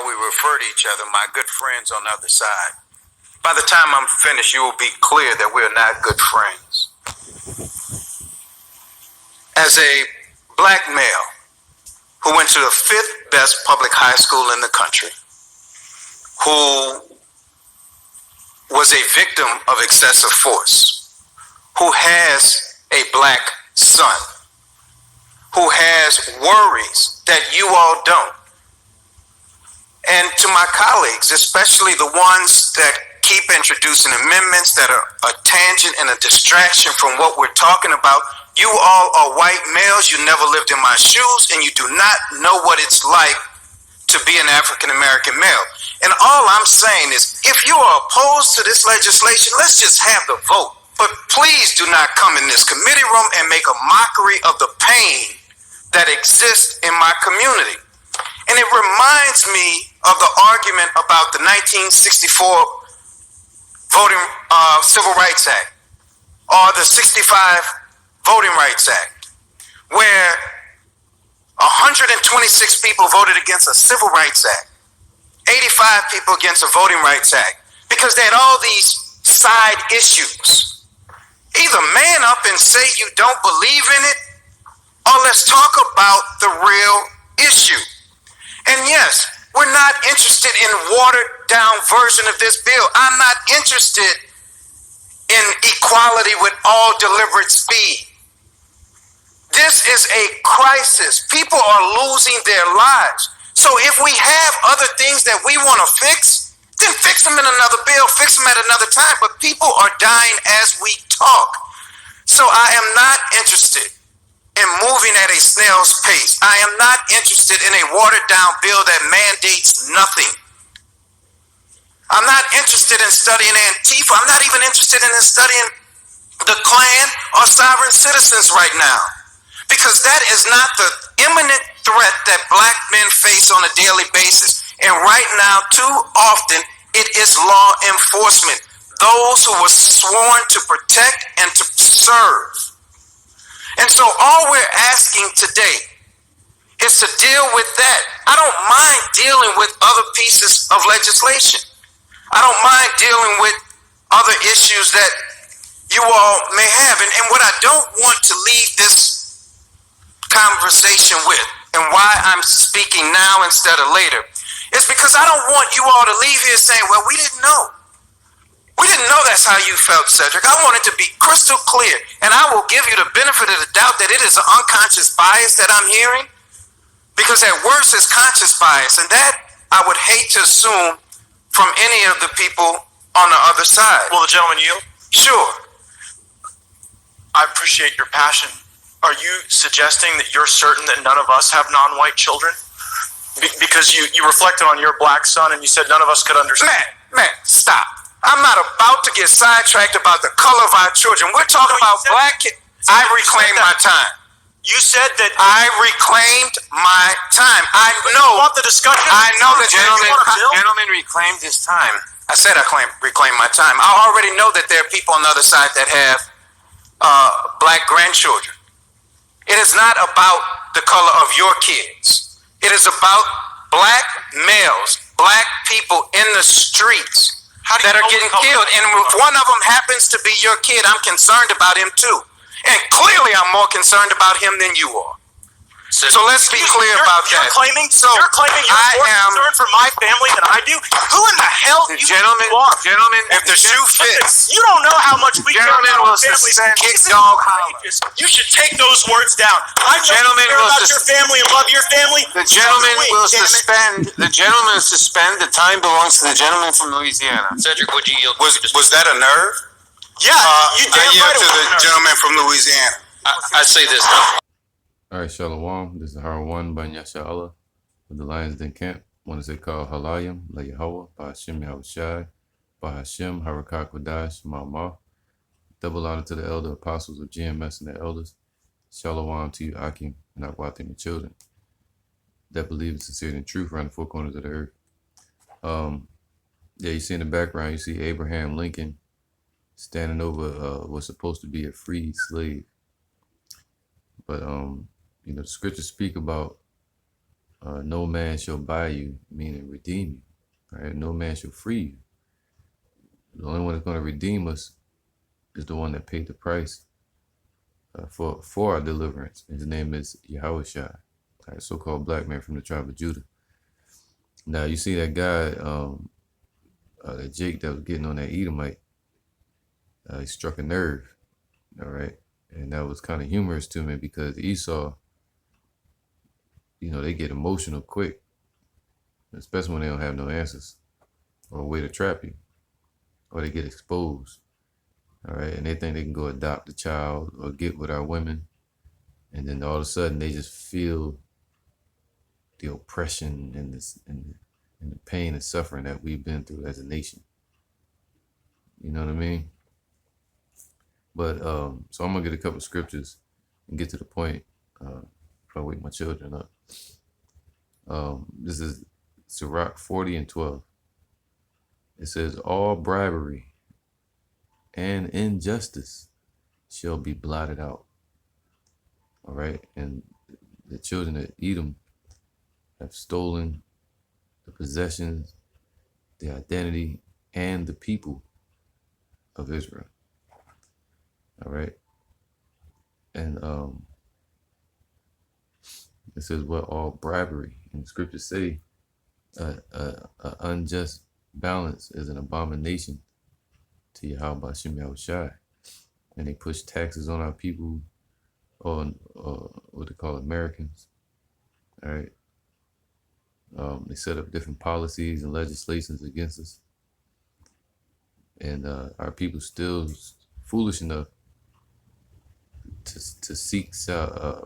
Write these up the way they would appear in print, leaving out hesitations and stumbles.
we refer to each other, my good friends on the other side. By the time I'm finished, you will be clear that we are not good friends. As a black male who went to the 5th best public high school in the country, who was a victim of excessive force, who has a black son, who has worries that you all don't. And to my colleagues, especially the ones that keep introducing amendments that are a tangent and a distraction from what we're talking about, you all are white males, you never lived in my shoes, and you do not know what it's like to be an African-American male. And all I'm saying is, if you are opposed to this legislation, let's just have the vote. But please do not come in this committee room and make a mockery of the pain that exists in my community. And it reminds me of the argument about the 1964 Civil Rights Act, or the 65 Voting Rights Act, where 126 people voted against a Civil Rights Act, 85 people against a Voting Rights Act, because they had all these side issues. Either man up and say you don't believe in it, or let's talk about the real issue. And yes, we're not interested in watered down version of this bill. I'm not interested in equality with all deliberate speed. This is a crisis. People are losing their lives. So if we have other things that we want to fix, then fix them in another bill, fix them at another time. But people are dying as we talk. So I am not interested in moving at a snail's pace. I am not interested in a watered down bill that mandates nothing. I'm not interested in studying Antifa. I'm not even interested in studying the Klan or sovereign citizens right now, because that is not the imminent threat that black men face on a daily basis. And right now, too often, it is law enforcement, those who were sworn to protect and to serve. And so all we're asking today is to deal with that. I don't mind dealing with other pieces of legislation. I don't mind dealing with other issues that you all may have. And what I don't want to leave this conversation with, and why I'm speaking now instead of later, is because I don't want you all to leave here saying, well, we didn't know. We didn't know that's how you felt, Cedric. I want it to be crystal clear, and I will give you the benefit of the doubt that it is an unconscious bias that I'm hearing, because at worst it's conscious bias, and that I would hate to assume from any of the people on the other side. Will the gentleman yield? Sure. I appreciate your passion. Are you suggesting that you're certain that none of us have non-white children? Because you reflected on your black son and you said none of us could understand. Man, stop. I'm not about to get sidetracked about the color of our children. We're talking about black kids. I reclaimed my time. You said that I reclaimed my time. I know. You want the discussion? I know that gentleman reclaimed his time. I said I reclaimed my time. I already know that there are people on the other side that have black grandchildren. It is not about the color of your kids. It is about black males, black people in the streets that are getting killed. And if one of them happens to be your kid, I'm concerned about him too. And clearly I'm more concerned about him than you are. So let's be clear about that. You're claiming you're more concerned for my family than I do? Who in the hell do you are? Gentlemen, if the shoe fits. You don't know how much we care about our families. Kick dog holler. You should take those words down. I care about your family and love your family. The gentleman will suspend. The gentleman suspend. The time belongs to the gentleman from Louisiana. Cedric, would you yield? Was that a nerve? Yeah, you damn right. To the gentleman from Louisiana. I say this. All right, Shalom. This is Har1 by Yasha Allah of the Lions Den Camp. I want to say call Halayim, La Yahweh, by Hashem Yahushai, by Hashem Harakak Wadash, Ma'amah. Double honor to the elder apostles of GMS and their elders. Shalom to you, Akim, and Akwatim, the children that believe in sincerity and truth around the four corners of the earth. Yeah, you see in the background, you see Abraham Lincoln standing over what's supposed to be a freed slave. But, you know, the scriptures speak about No man shall buy you, meaning redeem you. Right? No man shall free you. The only one that's going to redeem us is the one that paid the price for our deliverance. His name is Yahushua, right? So-called black man from the tribe of Judah. Now you see that guy, that Jake that was getting on that Edomite. He struck a nerve, all right, and that was kind of humorous to me because Esau, they get emotional quick, especially when they don't have no answers or a way to trap you, or they get exposed. All right, and they think they can go adopt a child or get with our women, and then all of a sudden they just feel the oppression and the pain and suffering that we've been through as a nation. You know what I mean? But so I'm gonna get a couple of scriptures and get to the point before I wake my children up. This is Sirach 40:12. It says, "All bribery and injustice shall be blotted out." All right, and the children of Edom have stolen the possessions, the identity, and the people of Israel. All right, and it says, "What all bribery?" And the scriptures say, "Unjust balance is an abomination to Yahweh Shem Yahushai," and they push taxes on our people, or what they call Americans. All right. They set up different policies and legislations against us, and our people still foolish enough to seek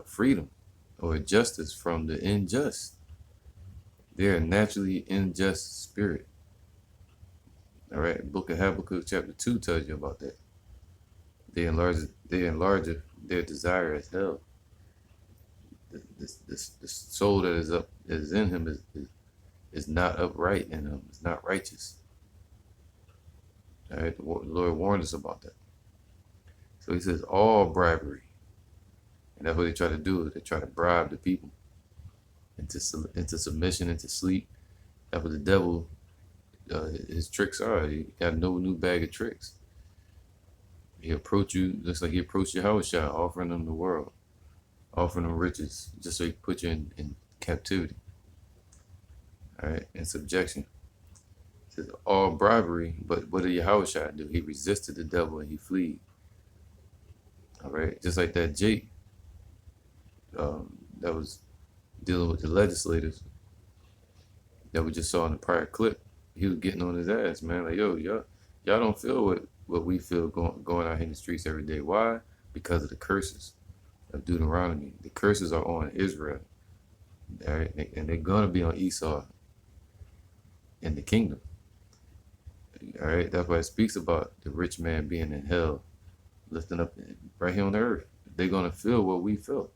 freedom or justice from the unjust. They're a naturally unjust spirit. All right, Book of Habakkuk chapter 2 tells you about that. They enlarge their desire as hell. The soul that is in him is not upright in him. It's not righteous. All right, the Lord warned us about that. So he says all bribery, and that's what they try to do. They try to bribe the people into submission, into sleep. That's what the devil, his tricks are. He got no new bag of tricks. He approach you just like he approached Yahushua, offering them the world, offering them riches, just so he can put you in captivity. All right, in subjection. It says all bribery, but what did Yahushua do? He resisted the devil and he fled. All right, just like that Jake that was dealing with the legislators that we just saw in the prior clip. He was getting on his ass, man. Like, yo, y'all don't feel what we feel going out here in the streets every day. Why? Because of the curses of Deuteronomy. The curses are on Israel, all right, and they're gonna be on Esau in the kingdom. All right, that's why it speaks about the rich man being in hell, lifting up right here on the earth. They're gonna feel what we feel,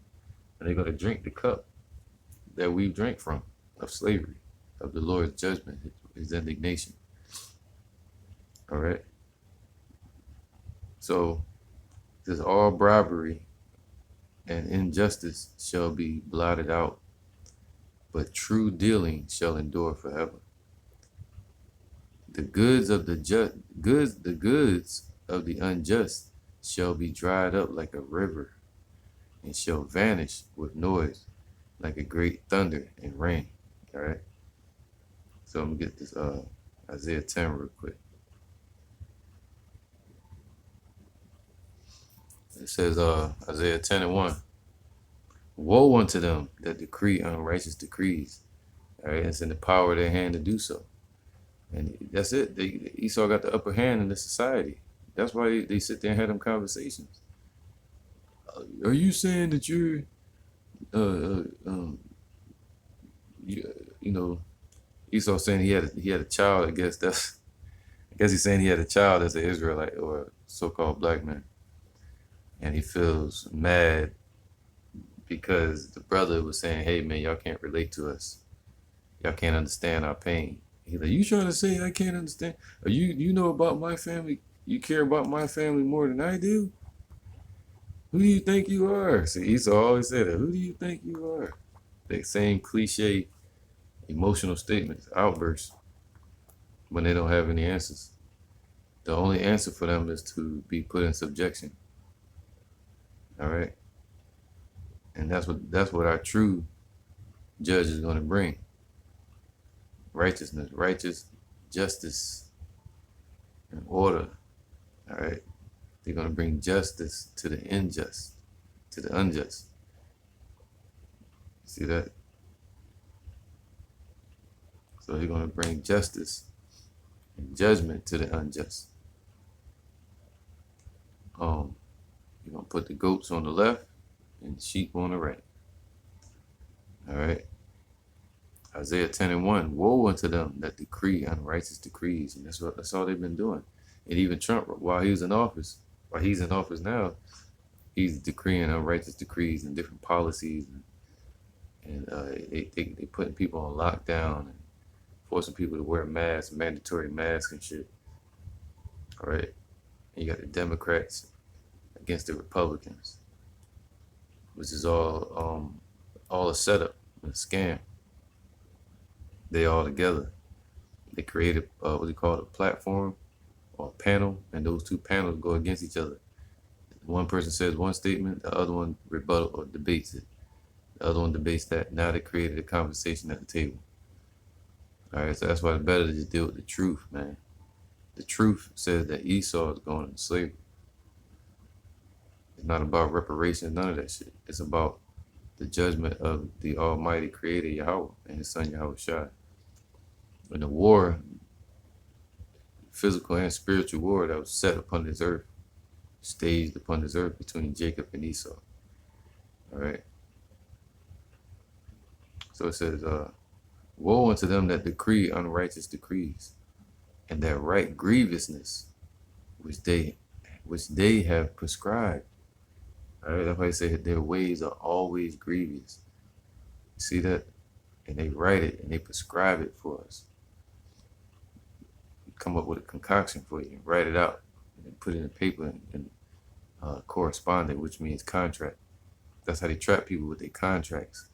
and they're gonna drink the cup that we drank from of slavery, of the Lord's judgment, his indignation. All right. So it says all bribery and injustice shall be blotted out, but true dealing shall endure forever. The goods of the unjust shall be dried up like a river, and shall vanish with noise like a great thunder and rain. All right. So I'm gonna get this Isaiah 10 real quick. It says Isaiah 10:1. Woe unto them that decree unrighteous decrees. All right, it's in the power of their hand to do so. And that's it. Esau got the upper hand in the society. That's why they sit there and have them conversations. Are you saying that you're, Esau saying he had a child? I guess he's saying he had a child as an Israelite or a so-called black man, and he feels mad because the brother was saying, "Hey man, y'all can't relate to us. Y'all can't understand our pain." He's like, "You trying to say I can't understand? Or you know about my family? You care about my family more than I do? Who do you think you are?" See, Esau always said that. Who do you think you are? the same cliche emotional statements, outbursts, when they don't have any answers. The only answer for them is to be put in subjection. All right, and that's what our true judge is going to bring: righteousness, righteous justice, and order. All right, they're going to bring justice to the unjust, to the unjust. See that? So he's going to bring justice and judgment to the unjust. You're going to put the goats on the left and the sheep on the right. All right. Isaiah 10:1, woe unto them that decree unrighteous decrees. And that's all they've been doing. And even Trump, while he's in office now, he's decreeing unrighteous decrees and different policies. And they putting people on lockdown and forcing people to wear masks, mandatory masks and shit. All right. And you got the Democrats against the Republicans, which is all a setup, a scam. They all together. They created what do you call it, a platform or a panel, and those two panels go against each other. One person says one statement, the other one rebuttal or debates it. The other one debates that. Now they created a conversation at the table. All right, so that's why it's better to just deal with the truth, man. The truth says that Esau is going into slavery. It's not about reparations, none of that shit. It's about the judgment of the Almighty Creator Yahweh and His Son Yahweh Shai. And the war, physical and spiritual war that was set upon this earth, staged upon this earth between Jacob and Esau. All right. So it says, woe unto them that decree unrighteous decrees, and that right grievousness which they have prescribed. All right, that's why they say that their ways are always grievous. You see that? And they write it and they prescribe it for us. Come up with a concoction for you and write it out and then put it in paper and correspondent, which means contract. That's how they trap people with their contracts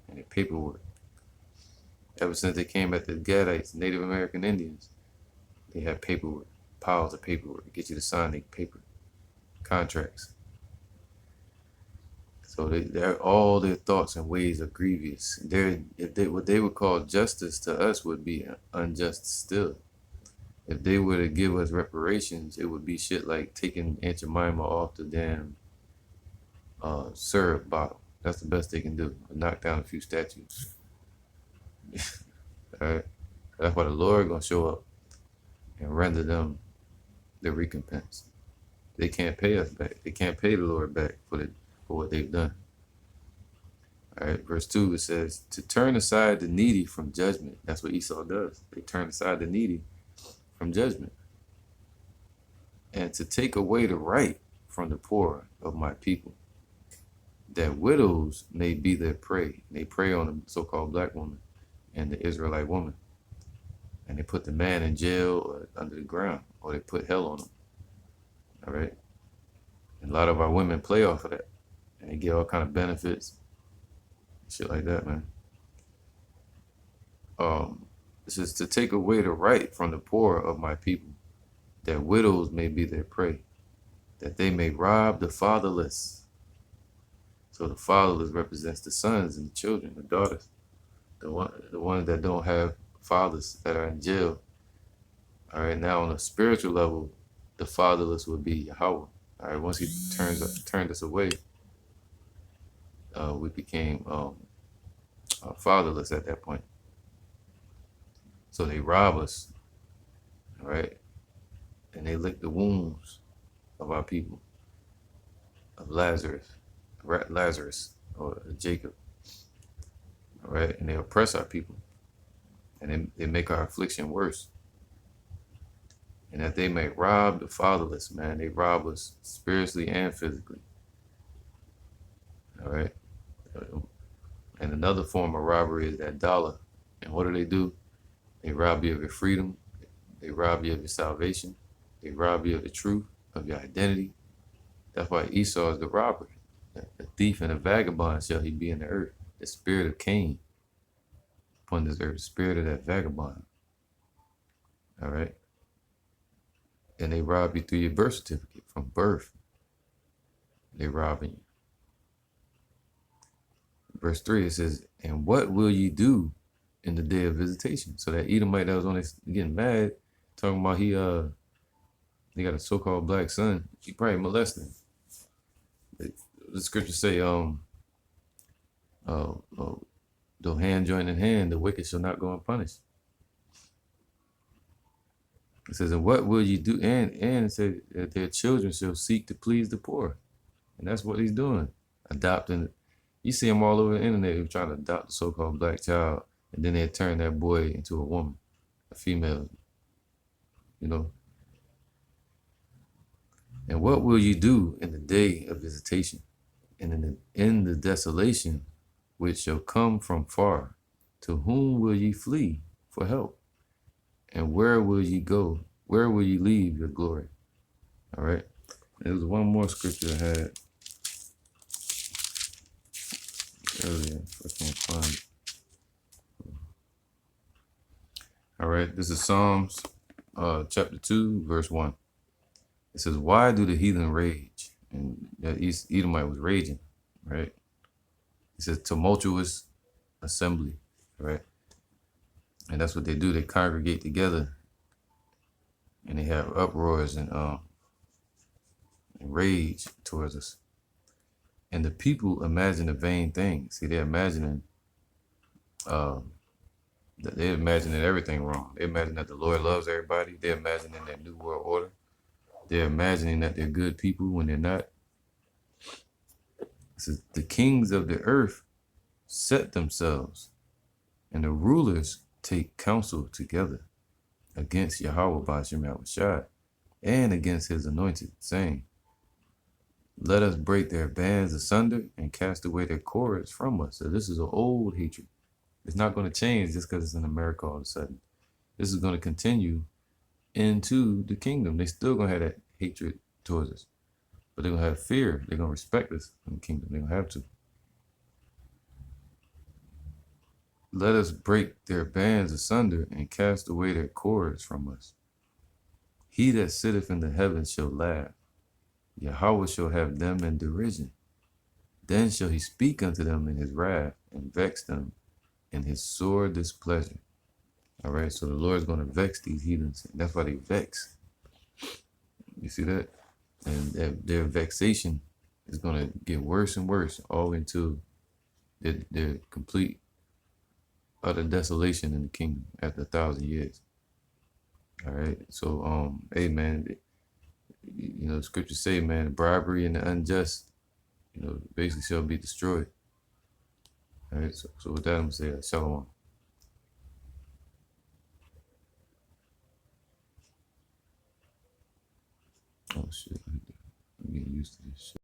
and their paperwork. Ever since they came at the Gadites, Native American Indians, they had paperwork, piles of paperwork to get you to sign their paper contracts. So they're all their thoughts and ways are grievous. What they would call justice to us would be unjust still. If they were to give us reparations, it would be shit like taking Aunt Jemima off the damn syrup bottle. That's the best they can do. Knock down a few statues. All right. That's why the Lord gonna show up and render them the recompense. They can't pay us back. They can't pay the Lord back for what they've done. All right, verse 2, it says, to turn aside the needy from judgment. That's what Esau does. They turn aside the needy from judgment. And to take away the right from the poor of my people, that widows may be their prey. They prey on the so-called black woman and the Israelite woman. And they put the man in jail or under the ground, or they put hell on them. All right? And a lot of our women play off of that. And they get all kind of benefits. Shit like that, man. This is to take away the right from the poor of my people, that widows may be their prey, that they may rob the fatherless. So the fatherless represents the sons and the children, the daughters, the ones that don't have fathers, that are in jail. All right, now on a spiritual level, the fatherless would be Yahweh. All right, once He turned us away, we became fatherless at that point. So they rob us, all right, and they lick the wounds of our people, of Lazarus or Jacob, all right, and they oppress our people, and they make our affliction worse. And that they may rob the fatherless, man. They rob us spiritually and physically. All right. And another form of robbery is that dollar. And what do? They rob you of your freedom. They rob you of your salvation. They rob you of the truth, of your identity. That's why Esau is the robber. A thief and a vagabond shall he be in the earth. the spirit of Cain upon this earth, the spirit of that vagabond. All right. And they rob you through your birth certificate from birth. They robbing you. Verse 3, it says, and what will you do in the day of visitation? So that Edomite that was on this getting mad, talking about he got a so-called black son, he probably molested him. The scriptures say, though hand join in hand, the wicked shall not go unpunished. It says, and what will you do? And it said that their children shall seek to please the poor. And that's what he's doing. Adopting. You see them all over the internet who trying to adopt the so-called black child, and then they turn that boy into a woman, a female, you know. And what will you do in the day of visitation, and in the desolation which shall come from far? To whom will ye flee for help? And where will ye go? Where will you leave your glory? All right. There was one more scripture I had earlier. If I can't find it. All right. This is Psalms chapter 2, verse 1. It says, why do the heathen rage? And that Edomite was raging, right? It says tumultuous assembly, right? And that's what they do. They congregate together and they have uproars and rage towards us. And the people imagine a vain thing. See, they're imagining they're imagining everything wrong. They imagine that the Lord loves everybody. They're imagining that new world order. They're imagining that they're good people when they're not. It says, the kings of the earth set themselves, and the rulers take counsel together against Yahweh Ba'ashem Yahushua and against his anointed, saying, let us break their bands asunder and cast away their cords from us. So this is an old hatred. It's not going to change just because it's in America all of a sudden. This is going to continue into the kingdom. They still going to have that hatred towards us. But they're going to have fear. They're going to respect us in the kingdom. They're going to have to. Let us break their bands asunder and cast away their cords from us. He that sitteth in the heavens shall laugh. Yahweh shall have them in derision. Then shall he speak unto them in his wrath and vex them in his sore displeasure. All right, so the Lord's going to vex these heathens. That's why they vex. You see that? And their vexation is going to get worse and worse all into their complete, utter desolation in the kingdom after 1,000 years. All right, so, hey, man, you know, the scriptures say, man, the bribery and the unjust, you know, basically shall be destroyed. All right, so with that, I'm going to say shalom. Oh, shit. I'm getting used to this shit.